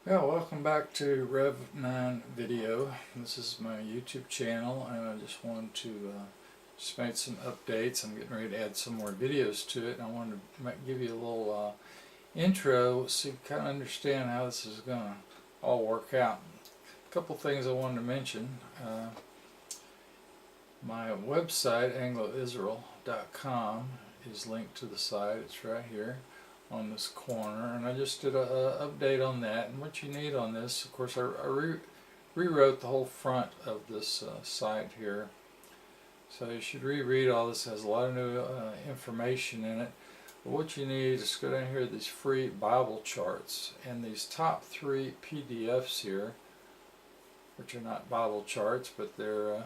Yeah, welcome back to Rev 9 video. This is my YouTube channel, and I just wanted to just make some updates. I'm getting ready to add some more videos to it, and I wanted to give you a little intro so you kind of understand how this is going to all work out. A couple things I wanted to mention. My website, angloisrael.com, is linked to the site. It's right here on this corner, and I just did a update on that. And what you need on this, of course, I rewrote the whole front of this site here, so you should reread all this. It has a lot of new information in it. But what you need is go down here to these free Bible charts, and these top 3 PDFs here, which are not Bible charts, but they're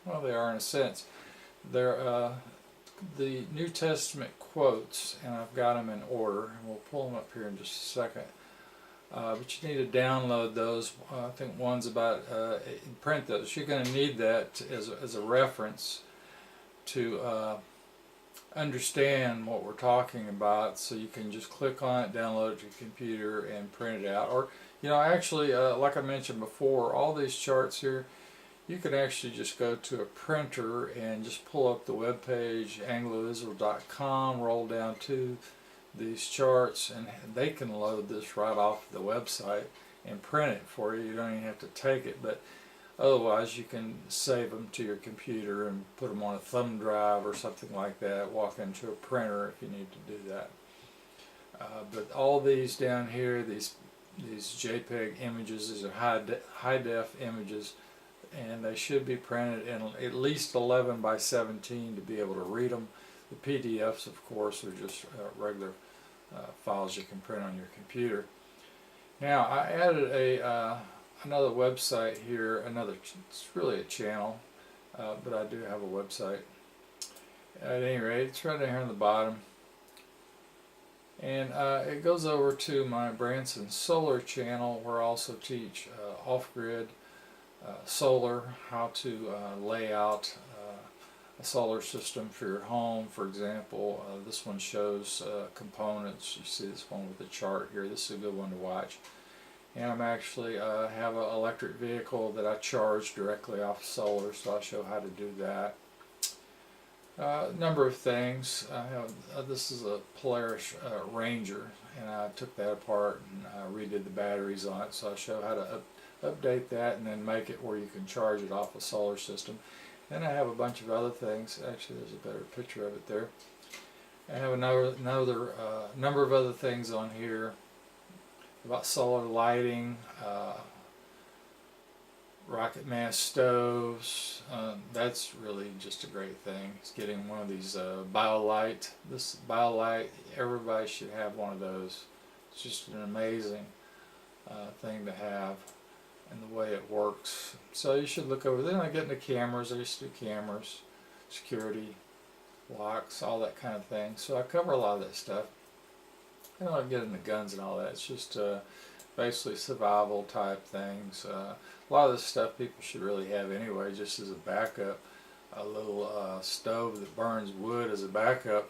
well, they are in a sense. They're the New Testament quotes, and I've got them in order, and we'll pull them up here in just a second. But you need to download those. I think one's about print those. You're going to need that as a reference to understand what we're talking about, so you can just click on it, download it to your computer, and print it out. Or, you know, actually, like I mentioned before, all these charts here, you can actually just go to a printer and just pull up the web page, angloisrael.com, roll down to these charts, and they can load this right off the website and print it for you. You don't even have to take it, but otherwise you can save them to your computer and put them on a thumb drive or something like that, walk into a printer if you need to do that. But all these down here, these JPEG images, these are high def images, and they should be printed in at least 11 by 17 to be able to read them. The PDFs, of course, are just regular files you can print on your computer. Now, I added another website here. It's really a channel, but I do have a website. At any rate, it's right down here on the bottom, and it goes over to my Branson Solar channel, where I also teach off-grid solar, how to lay out a solar system for your home. For example, this one shows components. You see this one with the chart here. This is a good one to watch. And I'm actually have an electric vehicle that I charge directly off solar, so I'll show how to do that. A number of things. This is a Polaris Ranger, and I took that apart and redid the batteries on it, so I'll show how to update that and then make it where you can charge it off a solar system. Then I have a bunch of other things. Actually, there's a better picture of it there. I have another number of other things on here about solar lighting, rocket mass stoves. That's really just a great thing. It's getting one of these BioLite. This BioLite, everybody should have one of those. It's just an amazing thing to have, and the way it works. So you should look over there. Then I get into cameras. I used to do cameras, security, locks, all that kind of thing. So I cover a lot of that stuff. I don't get into guns and all that. It's just basically survival type things. A lot of this stuff people should really have anyway, just as a backup. A little stove that burns wood as a backup.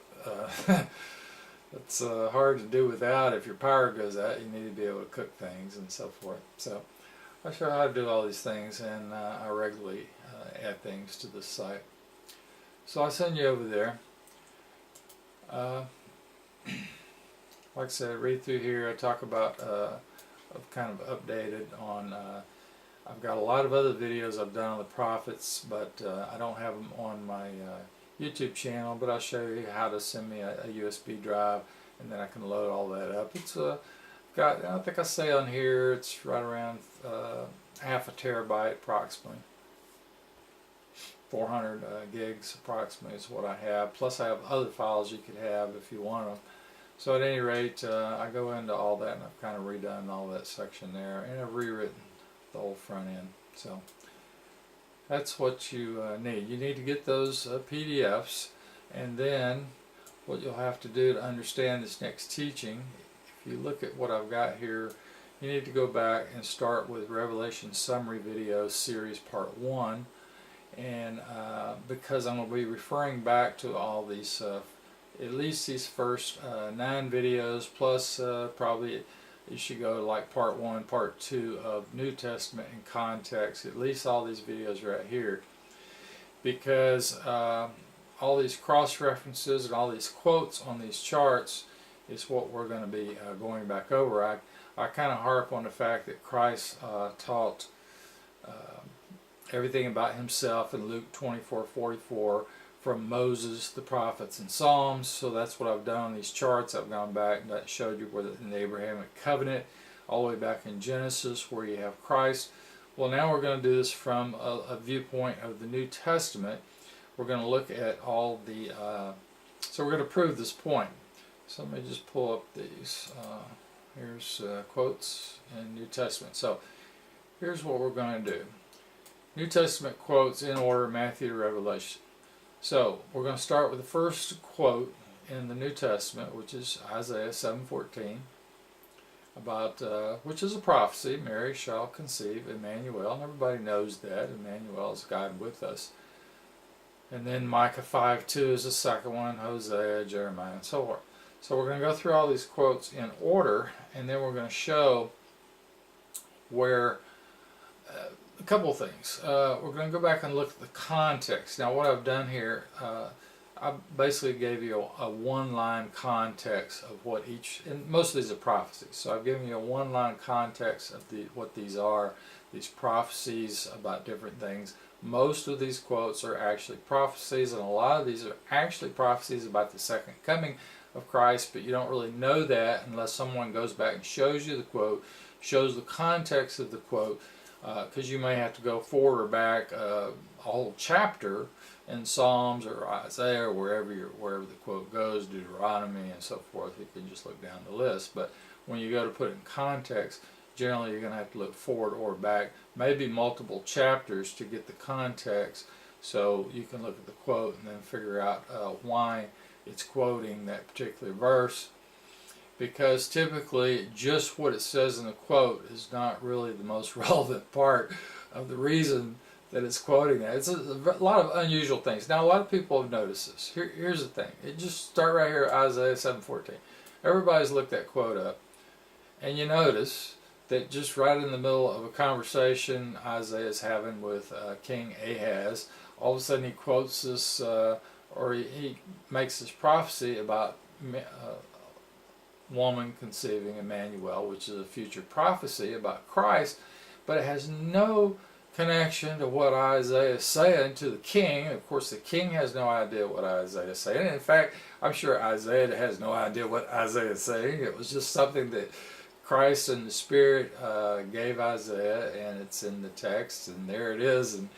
It's hard to do without. If your power goes out, you need to be able to cook things and so forth. So I show how to do all these things, and I regularly add things to this site. So I'll send you over there. Like I said, read through here. I talk about, I've kind of updated on, I've got a lot of other videos I've done on the prophets, but I don't have them on my YouTube channel, but I'll show you how to send me a USB drive, and then I can load all that up. It's got, I think I say on here, it's right around half a terabyte approximately. 400 gigs approximately is what I have. Plus I have other files you could have if you want them. So at any rate, I go into all that, and I've kind of redone all that section there, and I've rewritten the whole front end. So that's what you need. You need to get those PDFs, and then what you'll have to do to understand this next teaching, if you look at what I've got here, you need to go back and start with Revelation Summary Video Series Part 1, and because I'm going to be referring back to all these at least these first 9 videos, plus probably you should go to like part 1, part 2 of New Testament in context, at least all these videos right here, because all these cross references and all these quotes on these charts is what we're going to be going back over. I kind of harp on the fact that Christ taught everything about himself in Luke 24:44 from Moses, the prophets, and Psalms. So that's what I've done on these charts. I've gone back and showed you where in the Abrahamic covenant, all the way back in Genesis where you have Christ. Well, now we're going to do this from a viewpoint of the New Testament. We're going to look at all the, so we're going to prove this point. So let me just pull up these. Here's quotes in New Testament. So here's what we're going to do. New Testament quotes in order, Matthew to Revelation. So we're going to start with the first quote in the New Testament, which is Isaiah 7:14, about which is a prophecy. Mary shall conceive Emmanuel, and everybody knows that Emmanuel is God with us. And then Micah 5:2 is the second one, Hosea, Jeremiah, and so forth. So we're going to go through all these quotes in order, and then we're going to show where a couple of things. We're going to go back and look at the context. Now what I've done here, I basically gave you a one-line context of what each, and most of these are prophecies, so I've given you a one-line context of what these are, these prophecies about different things. Most of these quotes are actually prophecies, and a lot of these are actually prophecies about the second coming of Christ, but you don't really know that unless someone goes back and shows you the quote, shows the context of the quote, because you may have to go forward or back a whole chapter in Psalms or Isaiah or wherever the quote goes, Deuteronomy and so forth. You can just look down the list. But when you go to put it in context, generally you're going to have to look forward or back, maybe multiple chapters to get the context, so you can look at the quote and then figure out why it's quoting that particular verse. Because typically just what it says in the quote is not really the most relevant part of the reason that it's quoting that. It's a lot of unusual things. Now a lot of people have noticed this. Here's the thing. It just start right here, Isaiah 7:14. Everybody's looked that quote up, and you notice that just right in the middle of a conversation Isaiah is having with King Ahaz, all of a sudden he quotes this, or he makes this prophecy about woman conceiving Emmanuel, which is a future prophecy about Christ, but it has no connection to what Isaiah is saying to the king. Of course, the king has no idea what Isaiah is saying. And in fact, I'm sure Isaiah has no idea what Isaiah is saying. It was just something that Christ and the Spirit gave Isaiah, and it's in the text, and there it is. And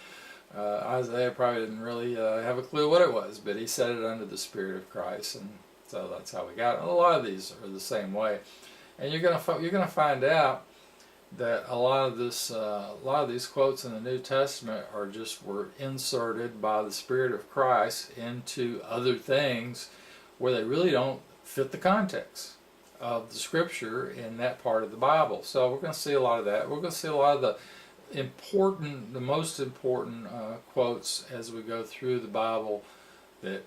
Isaiah probably didn't really have a clue what it was, but he said it under the Spirit of Christ, and so that's how we got it. And a lot of these are the same way, and you're gonna find out that a lot of these quotes in the New Testament were inserted by the Spirit of Christ into other things where they really don't fit the context of the Scripture in that part of the Bible. So we're going to see a lot of that. We're going to see a lot of the most important quotes as we go through the Bible that.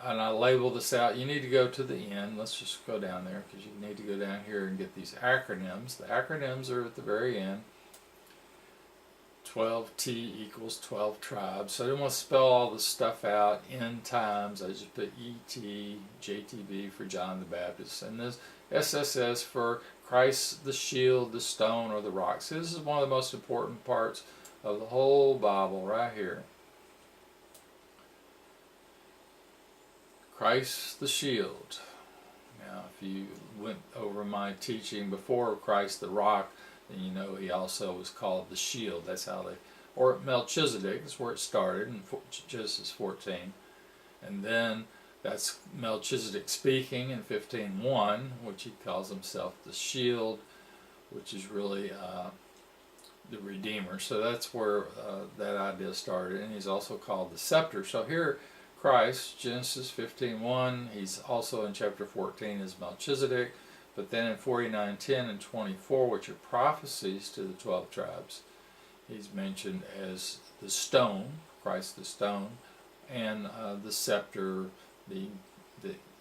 And I label this out. You need to go to the end. Let's just go down there because you need to go down here and get these acronyms. The acronyms are at the very end. 12T equals 12 tribes. So I didn't want to spell all this stuff out end times. I just put ET, JTB for John the Baptist. And this SSS for Christ, the shield, the stone, or the rock. So this is one of the most important parts of the whole Bible right here. Christ the shield. Now, if you went over my teaching before Christ the rock, then you know he also was called the shield. That's how they, or Melchizedek is where it started in Genesis 14. And then that's Melchizedek speaking in 15:1, which he calls himself the shield, which is really the Redeemer. So that's where that idea started. And he's also called the scepter. So here, Christ, Genesis 15:1, he's also in chapter 14 as Melchizedek, but then in 49:10 and 24, which are prophecies to the 12 tribes, he's mentioned as the stone, Christ the stone, and the scepter, the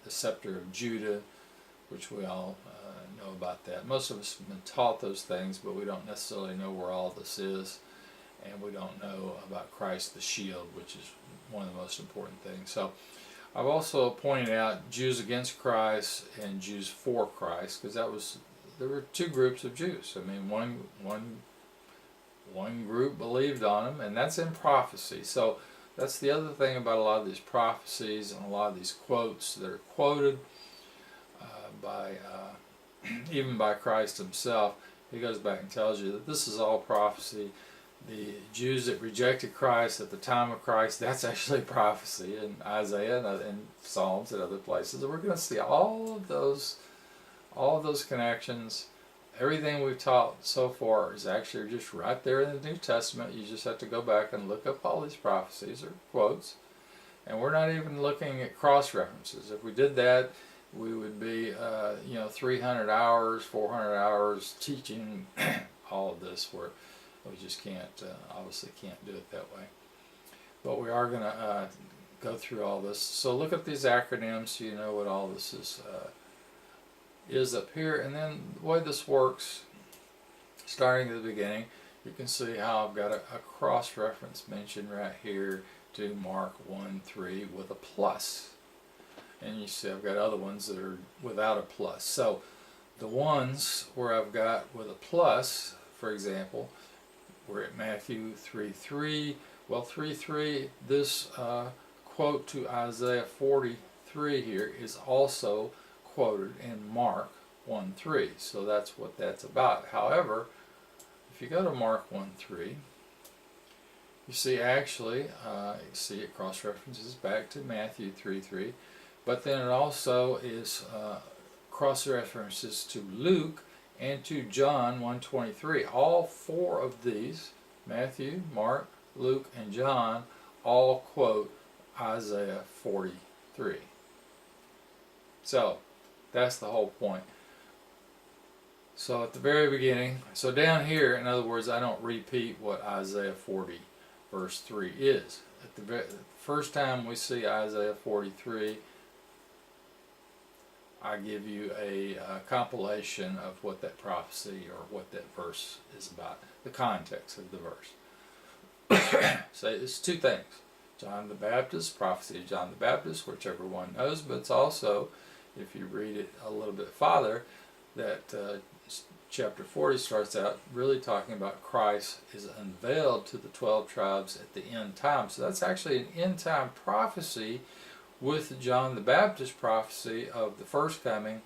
scepter of Judah, which we all know about that. Most of us have been taught those things, but we don't necessarily know where all this is, and we don't know about Christ the shield, which is one of the most important things. So I've also pointed out Jews against Christ and Jews for Christ, because there were two groups of Jews. I mean, one group believed on him, and that's in prophecy. So that's the other thing about a lot of these prophecies and a lot of these quotes that are quoted by even by Christ himself. He goes back and tells you that this is all prophecy. The Jews that rejected Christ at the time of Christ, that's actually prophecy in Isaiah and Psalms and other places. And we're going to see all of those connections. Everything we've taught so far is actually just right there in the New Testament. You just have to go back and look up all these prophecies or quotes. And we're not even looking at cross-references. If we did that, we would be 300 hours, 400 hours teaching all of this, where we just can't, obviously can't do it that way. But we are going to go through all this. So look at these acronyms so you know what all this is up here. And then the way this works, starting at the beginning, you can see how I've got a cross-reference mentioned right here to Mark 1:3 with a plus. And you see I've got other ones that are without a plus. So the ones where I've got with a plus, for example, we're at Matthew 3:3. Well, 3:3, this quote to Isaiah 43 here is also quoted in Mark 1:3. So that's what that's about. However, if you go to Mark 1:3, you see actually, it cross-references back to Matthew 3:3. But then it also is cross-references to Luke and to John 1:23. All four of these, Matthew, Mark, Luke, and John, all quote Isaiah 43. So that's the whole point. So at the very beginning, so down here, in other words, I don't repeat what Isaiah 40 verse 3 is. At the first time we see Isaiah 43, I give you a compilation of what that prophecy or what that verse is about, the context of the verse. So it's two things. John the Baptist, prophecy of John the Baptist, which everyone knows, but it's also, if you read it a little bit farther, that chapter 40 starts out really talking about Christ is unveiled to the 12 tribes at the end time. So that's actually an end time prophecy with John the Baptist prophecy of the first coming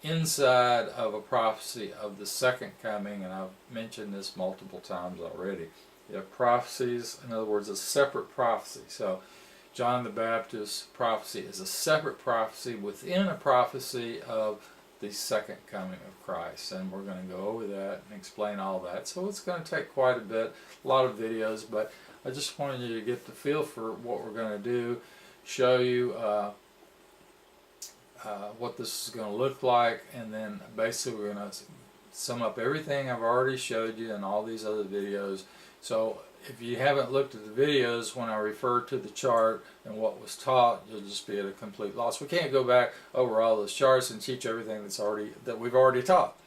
inside of a prophecy of the second coming, and I've mentioned this multiple times already. You have prophecies, in other words, a separate prophecy. So John the Baptist prophecy is a separate prophecy within a prophecy of the second coming of Christ, and we're going to go over that and explain all that. So it's going to take quite a lot of videos, but I just wanted you to get the feel for what we're going to do, show you what this is going to look like, and then basically we're going to sum up everything I've already showed you in all these other videos. So if you haven't looked at the videos when I refer to the chart and what was taught, you'll just be at a complete loss. We can't go back over all those charts and teach everything that we've already taught.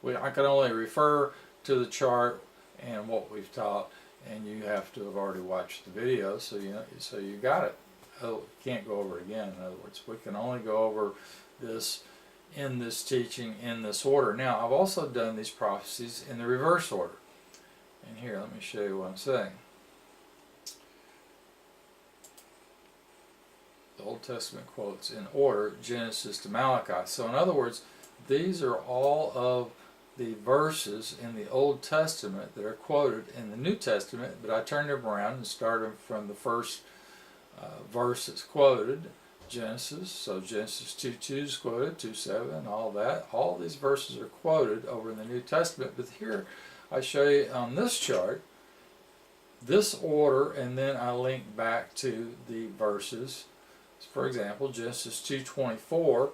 I can only refer to the chart and what we've taught, and you have to have already watched the video, so you got it. You can't go over it again. In other words, we can only go over this in this teaching in this order. Now, I've also done these prophecies in the reverse order. And here, let me show you what I'm saying. The Old Testament quotes in order, Genesis to Malachi. So in other words, these are all of the verses in the Old Testament that are quoted in the New Testament, but I turned them around and started from the first verse that's quoted, Genesis. So Genesis 2:2 is quoted, 2:7, all that. All these verses are quoted over in the New Testament, but here I show you on this chart this order, and then I link back to the verses. For example, Genesis 2:24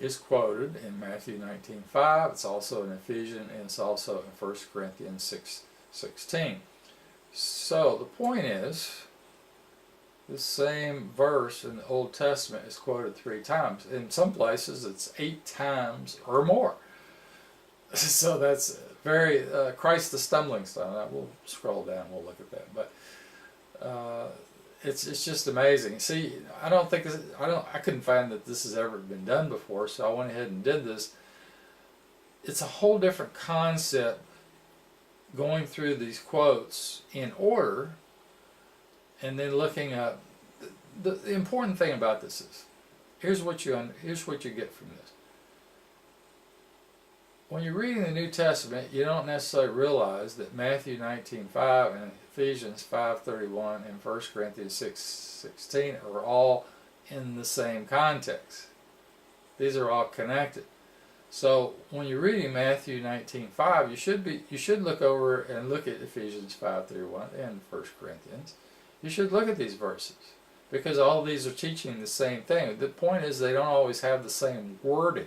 is quoted in Matthew 19:5. It's also in Ephesians, and it's also in 1 Corinthians 6:16. So the point is, the same verse in the Old Testament is quoted 3 times. In some places it's 8 times or more. So that's very Christ the stumbling stone. We'll scroll down. We'll look at that. But it's just amazing. See, I couldn't find that this has ever been done before. So I went ahead and did this. It's a whole different concept going through these quotes in order, and then looking up. The important thing about this is, here's what you get from this. When you're reading the New Testament, you don't necessarily realize that Matthew 19:5 and Ephesians 5:31 and 1 Corinthians 6:16 are all in the same context. These are all connected. So when you're reading Matthew 19:5, you should look over and look at Ephesians 5:31 and 1 Corinthians. You should look at these verses, because all these are teaching the same thing. The point is, they don't always have the same wording.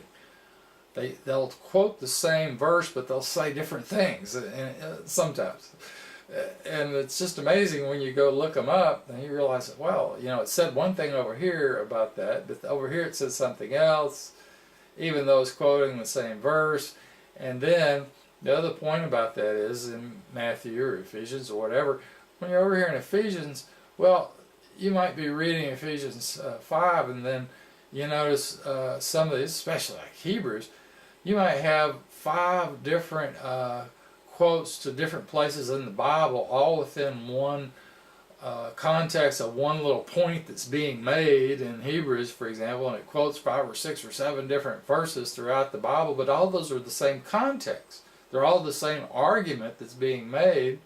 They'll quote the same verse, but they'll say different things sometimes. And it's just amazing when you go look them up and you realize that, well, it said one thing over here about that, but over here it says something else, even though it's quoting the same verse. And then the other point about that is, in Matthew or Ephesians or whatever, when you're over here in Ephesians, well, you might be reading Ephesians 5, and then you notice some of these, especially like Hebrews, you might have 5 different quotes to different places in the Bible, all within one context of one little point that's being made in Hebrews, for example, and it quotes 5 or 6 or 7 different verses throughout the Bible, but all those are the same context. They're all the same argument that's being made.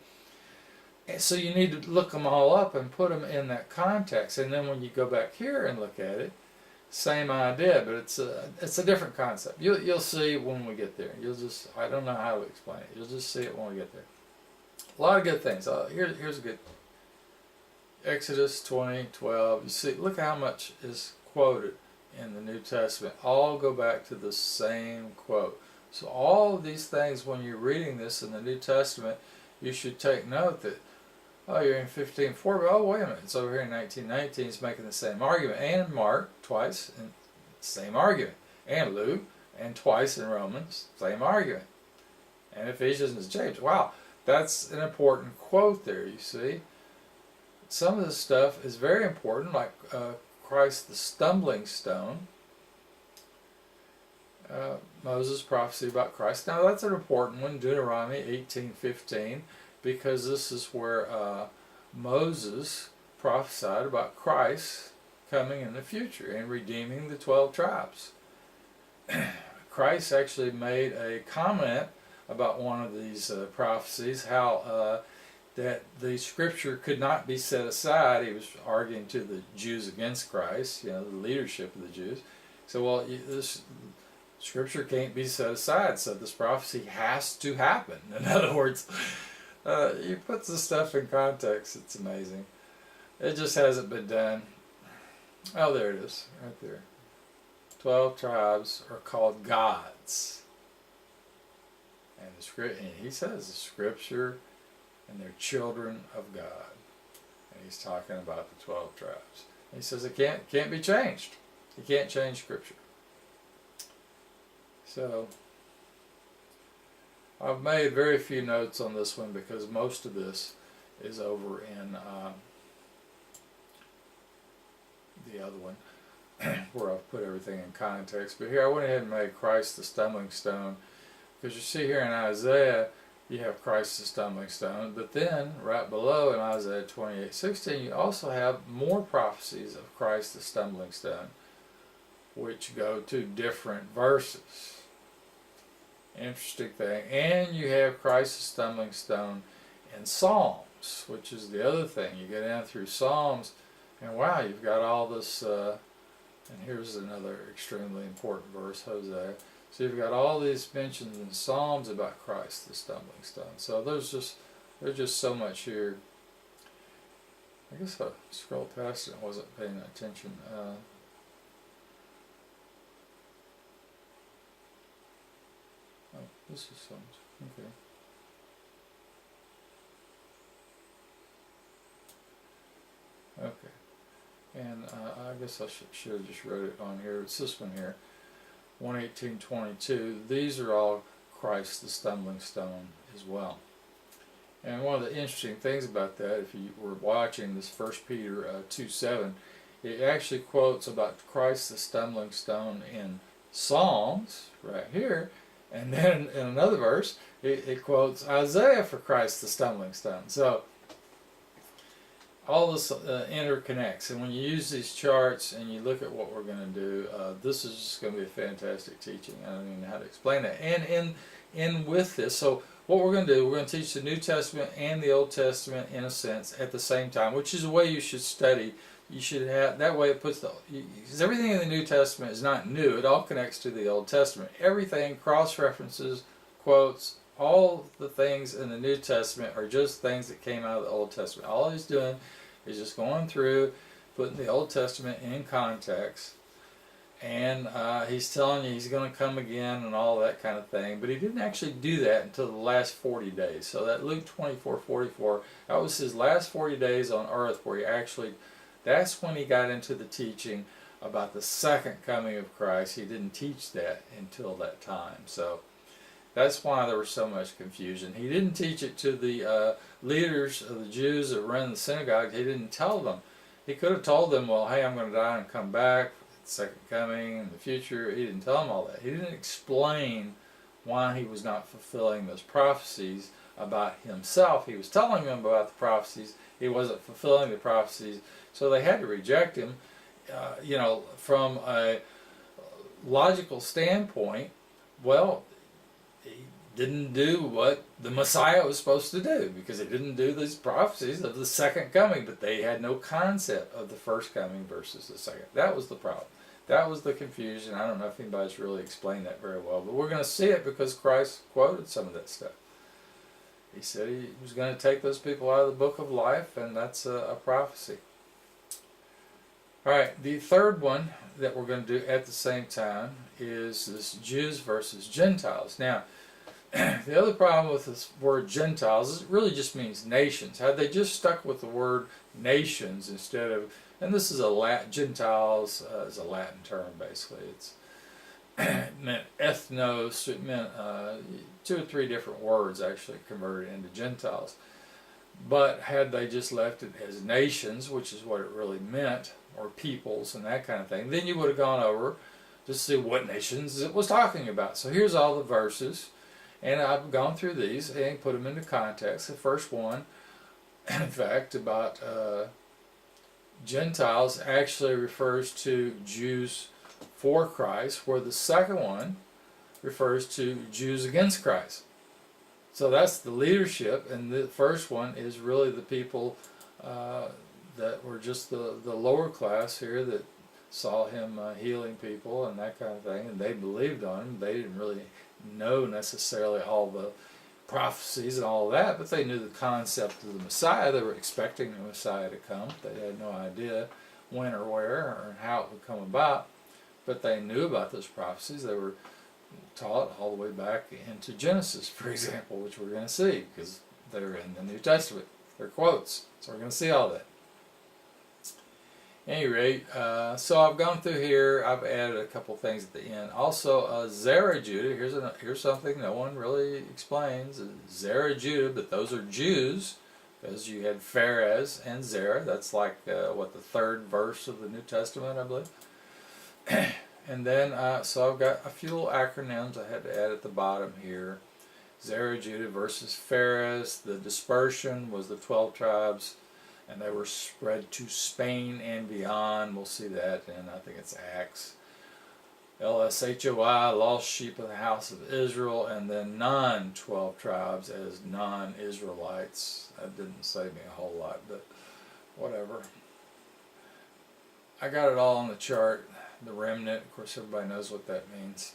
And so you need to look them all up and put them in that context. And then when you go back here and look at it, same idea, but it's a different concept. You'll see when we get there. I don't know how to explain it. You'll just see it when we get there. A lot of good things. Here's a good Exodus 20:12. You see, look how much is quoted in the New Testament. All go back to the same quote. So all of these things, when you're reading this in the New Testament, you should take note that, you're in 15:4, but wait a minute, it's over here in 19:19, it's making the same argument. And Mark, twice, and same argument. And Luke, and twice in Romans, same argument. And Ephesians and James. Wow, that's an important quote there, you see. Some of this stuff is very important, like Christ the stumbling stone. Moses' prophecy about Christ. Now that's an important one, Deuteronomy 18:15. Because this is where Moses prophesied about Christ coming in the future and redeeming the 12 tribes. Christ actually made a comment about one of these prophecies, how that the scripture could not be set aside. He was arguing to the Jews against Christ, the leadership of the Jews. So, well, this scripture can't be set aside, so this prophecy has to happen. In other words, you put the stuff in context, it's amazing. It just hasn't been done. Oh, there it is, right there. 12 tribes are called gods. And he says the scripture, and they're children of God. And he's talking about the 12 tribes. And he says it can't be changed. You can't change scripture. So I've made very few notes on this one because most of this is over in the other one where I've put everything in context. But here I went ahead and made Christ the stumbling stone, because you see here in Isaiah you have Christ the stumbling stone, but then right below in Isaiah 28:16 you also have more prophecies of Christ the stumbling stone, which go to different verses. Interesting thing. And you have Christ the stumbling stone in Psalms, which is the other thing. You go down through Psalms, and wow, you've got all this, and here's another extremely important verse, Hosea. So you've got all these mentions in Psalms about Christ the stumbling stone. So there's just so much here. I guess I scrolled past it and wasn't paying attention. This is Psalms. Okay. Okay. And I guess I should have just wrote it on here. It's this one here. 118:22. These are all Christ the stumbling stone as well. And one of the interesting things about that, if you were watching this 1 Peter 2:7, it actually quotes about Christ the stumbling stone in Psalms, right here, and then in another verse, it quotes Isaiah for Christ the stumbling stone. So all this interconnects, and when you use these charts and you look at what we're going to do, this is just going to be a fantastic teaching. I don't even know how to explain that. And in with this, so what we're going to do, we're going to teach the New Testament and the Old Testament in a sense at the same time, which is the way you should study. You should have, that way it puts because everything in the New Testament is not new. It all connects to the Old Testament. Everything, cross-references, quotes, all the things in the New Testament are just things that came out of the Old Testament. All he's doing is just going through, putting the Old Testament in context, and he's telling you he's going to come again and all that kind of thing. But he didn't actually do that until the last 40 days. So that Luke 24:44, that was his last 40 days on earth where he actually, that's when he got into the teaching about the second coming of Christ. He didn't teach that until that time. So that's why there was so much confusion. He didn't teach it to the leaders of the Jews that ran the synagogue. He didn't tell them. He could have told them, well, hey, I'm going to die and come back, second coming in the future. He didn't tell them all that. He didn't explain why he was not fulfilling those prophecies about himself. He was telling them about the prophecies. He wasn't fulfilling the prophecies. So they had to reject him. From a logical standpoint, well, he didn't do what the Messiah was supposed to do, because he didn't do these prophecies of the second coming, but they had no concept of the first coming versus the second. That was the problem. That was the confusion. I don't know if anybody's really explained that very well, but we're going to see it because Christ quoted some of that stuff. He said he was going to take those people out of the book of life, and that's a prophecy. All right, the third one that we're going to do at the same time is this Jews versus Gentiles. Now, the other problem with this word Gentiles is it really just means nations. Had they just stuck with the word nations instead of, and this is Gentiles is a Latin term basically. It meant ethnos. It meant 2 or 3 different words actually converted into Gentiles. But had they just left it as nations, which is what it really meant, or peoples and that kind of thing, then you would have gone over to see what nations it was talking about. So here's all the verses, and I've gone through these and put them into context. The first one, in fact, about Gentiles actually refers to Jews for Christ, where the second one refers to Jews against Christ. So that's the leadership, and the first one is really the people that were just the lower class here that saw him healing people and that kind of thing, and they believed on him. They didn't really know necessarily all the prophecies and all of that, but they knew the concept of the Messiah. They were expecting the Messiah to come. They had no idea when or where or how it would come about, but they knew about those prophecies. They were taught all the way back into Genesis, for example, which we're going to see because they're in the New Testament. They're quotes, so we're going to see all that. At any rate, so I've gone through here. I've added a couple things at the end. Also, Zerah Judah. Here's something no one really explains. Zerah Judah, but those are Jews, because you had Phares and Zerah. That's like the third verse of the New Testament, I believe. And then, so I've got a few little acronyms I had to add at the bottom here. Zerah Judah versus Phares. The dispersion was the 12 tribes. And they were spread to Spain and beyond. We'll see that in, I think it's Acts. LSHOI, lost sheep of the house of Israel, and then non-12 tribes as non-Israelites. That didn't save me a whole lot, but whatever. I got it all on the chart. The remnant, of course everybody knows what that means.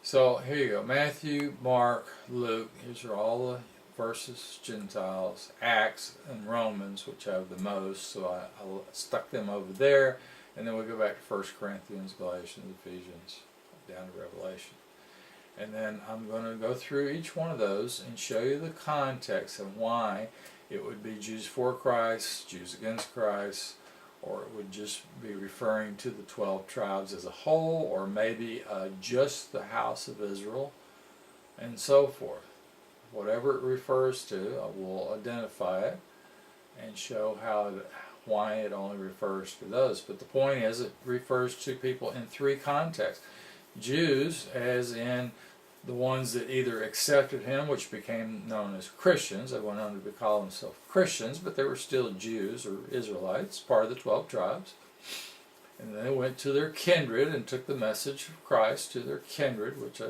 So here you go. Matthew, Mark, Luke. These are all the verses, Gentiles, Acts, and Romans, which have the most, so I stuck them over there, and then we go back to 1 Corinthians, Galatians, Ephesians, down to Revelation. And then I'm going to go through each one of those and show you the context and why it would be Jews for Christ, Jews against Christ, or it would just be referring to the 12 tribes as a whole, or maybe just the house of Israel, and so forth. Whatever it refers to, I will identify it and show why it only refers to those. But the point is, it refers to people in three contexts. Jews, as in the ones that either accepted him, which became known as Christians. They went on to call themselves Christians, but they were still Jews or Israelites, part of the 12 tribes. And then they went to their kindred and took the message of Christ to their kindred, which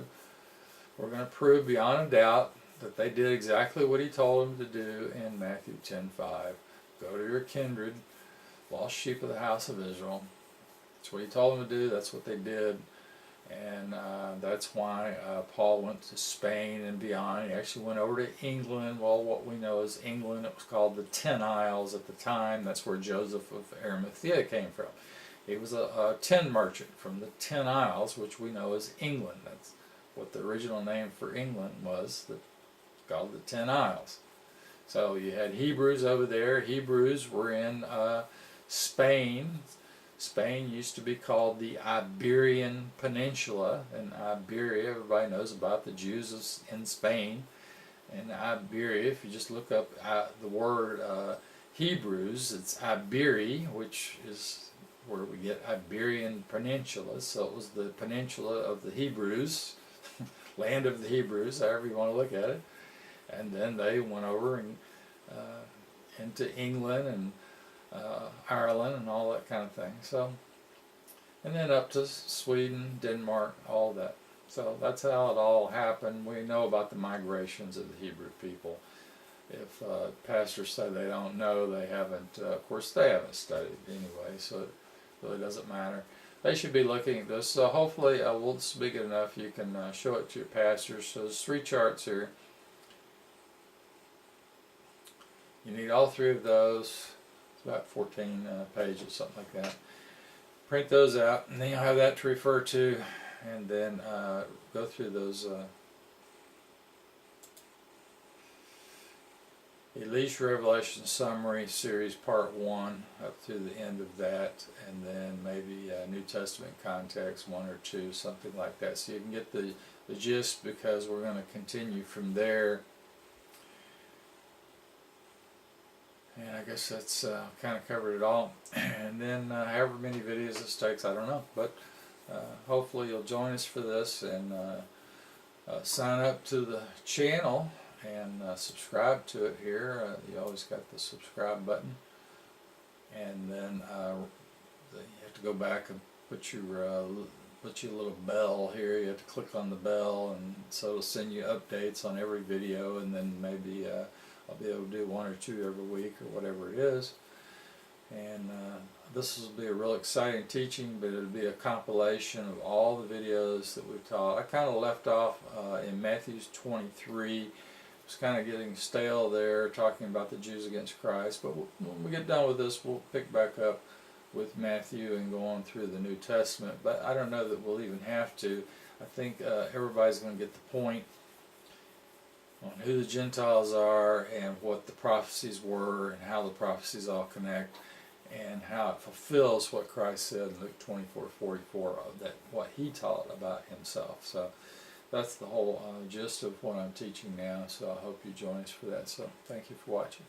we're going to prove beyond a doubt that they did exactly what he told them to do in Matthew 10:5. Go to your kindred, lost sheep of the house of Israel. That's what he told them to do. That's what they did. And that's why Paul went to Spain and beyond. He actually went over to England. Well, what we know is England. It was called the 10 Isles at the time. That's where Joseph of Arimathea came from. He was a tin merchant from the 10 Isles, which we know as England. That's what the original name for England was, called the 10 Isles. So you had Hebrews over there. Hebrews were in Spain. Spain used to be called the Iberian Peninsula, and Iberia, everybody knows about the Jews in Spain. And Iberia, if you just look up the word Hebrews, it's Iberi, which is where we get Iberian Peninsula. So it was the peninsula of the Hebrews, land of the Hebrews, however you want to look at it. And then they went over and into England and Ireland and all that kind of thing. So, and then up to Sweden, Denmark, all that. So that's how it all happened. We know about the migrations of the Hebrew people. If pastors say they don't know, they haven't. Of course, they haven't studied anyway, so it really doesn't matter. They should be looking at this. So hopefully, we'll speak it enough. You can show it to your pastors. So there's 3 charts here. You need all 3 of those. It's about 14 pages, something like that. Print those out, and then you'll have that to refer to, and then go through those Elisha Revelation Summary Series Part 1 up through the end of that, and then maybe New Testament Context 1 or 2, something like that, so you can get the gist, because we're going to continue from there. And I guess that's kind of covered it all. And then however many videos this takes, I don't know. But hopefully you'll join us for this, and sign up to the channel and subscribe to it here. You always got the subscribe button. And then you have to go back and put your little bell here. You have to click on the bell, and so it'll send you updates on every video, and then maybe I'll be able to do 1 or 2 every week or whatever it is. And this will be a real exciting teaching, but it'll be a compilation of all the videos that we've taught. I kind of left off in Matthew 23. It was kind of getting stale there, talking about the Jews against Christ. But when we get done with this, we'll pick back up with Matthew and go on through the New Testament. But I don't know that we'll even have to. I think everybody's going to get the point on who the Gentiles are, and what the prophecies were, and how the prophecies all connect, and how it fulfills what Christ said in Luke 24:44, that what he taught about himself. So that's the whole gist of what I'm teaching now. So I hope you join us for that. So thank you for watching.